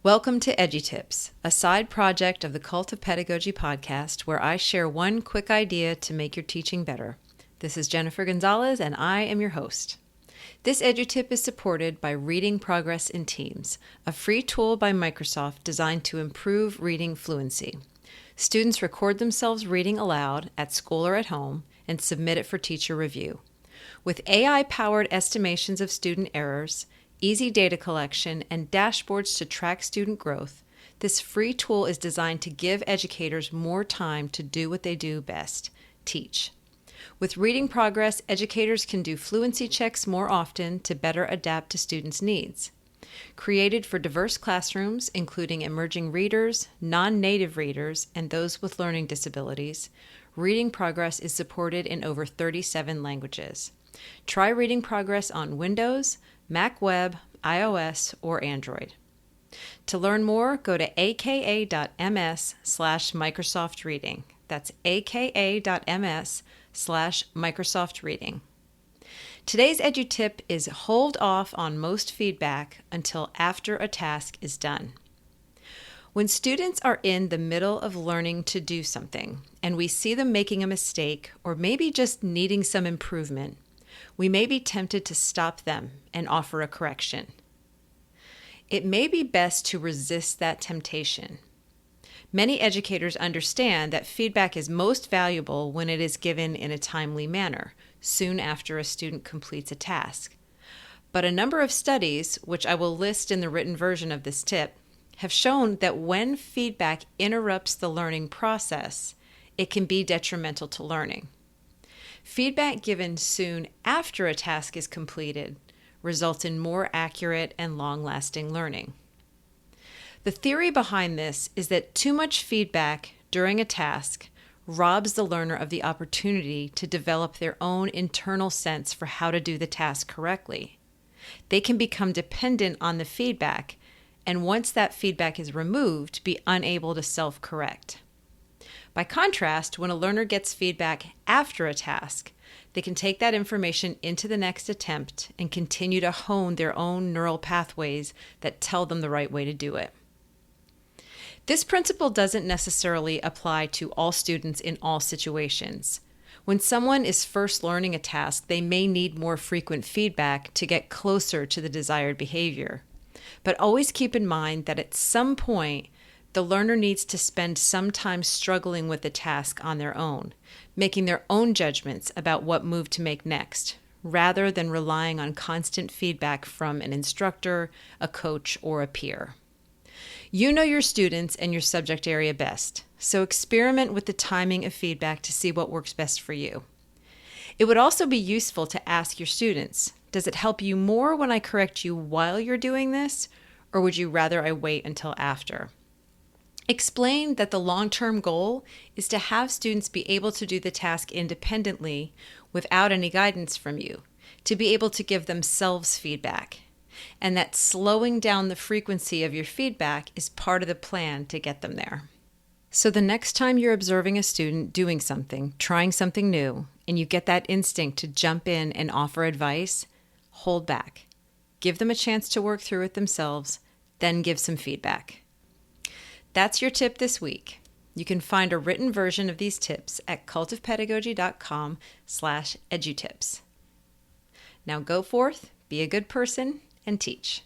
Welcome to EduTips, a side project of the Cult of Pedagogy podcast where I share one quick idea to make your teaching better. This is Jennifer Gonzalez and I am your host. This EduTip is supported by Reading Progress in Teams, a free tool by Microsoft designed to improve reading fluency. Students record themselves reading aloud at school or at home and submit it for teacher review. With AI-powered estimations of student errors, easy data collection, and dashboards to track student growth, this free tool is designed to give educators more time to do what they do best, teach. With Reading Progress, educators can do fluency checks more often to better adapt to students' needs. Created for diverse classrooms, including emerging readers, non-native readers, and those with learning disabilities, Reading Progress is supported in over 37 languages. Try Reading Progress on Windows, Mac Web, iOS, or Android. To learn more, go to aka.ms/Microsoft Reading. That's aka.ms/Microsoft Reading. Today's EduTip is hold off on most feedback until after a task is done. When students are in the middle of learning to do something, and we see them making a mistake or maybe just needing some improvement, we may be tempted to stop them and offer a correction. It may be best to resist that temptation. Many educators understand that feedback is most valuable when it is given in a timely manner, soon after a student completes a task. But a number of studies, which I will list in the written version of this tip, have shown that when feedback interrupts the learning process, it can be detrimental to learning. Feedback given soon after a task is completed results in more accurate and long-lasting learning. The theory behind this is that too much feedback during a task robs the learner of the opportunity to develop their own internal sense for how to do the task correctly. They can become dependent on the feedback, and once that feedback is removed, be unable to self-correct. By contrast, when a learner gets feedback after a task, they can take that information into the next attempt and continue to hone their own neural pathways that tell them the right way to do it. This principle doesn't necessarily apply to all students in all situations. When someone is first learning a task, they may need more frequent feedback to get closer to the desired behavior. But always keep in mind that at some point, the learner needs to spend some time struggling with the task on their own, making their own judgments about what move to make next, rather than relying on constant feedback from an instructor, a coach, or a peer. You know your students and your subject area best, so experiment with the timing of feedback to see what works best for you. It would also be useful to ask your students, does it help you more when I correct you while you're doing this, or would you rather I wait until after? Explain that the long-term goal is to have students be able to do the task independently without any guidance from you, to be able to give themselves feedback, and that slowing down the frequency of your feedback is part of the plan to get them there. So the next time you're observing a student doing something, trying something new, and you get that instinct to jump in and offer advice, hold back. Give them a chance to work through it themselves, then give some feedback. That's your tip this week. You can find a written version of these tips at cultofpedagogy.com/edutips. Now go forth, be a good person, and teach.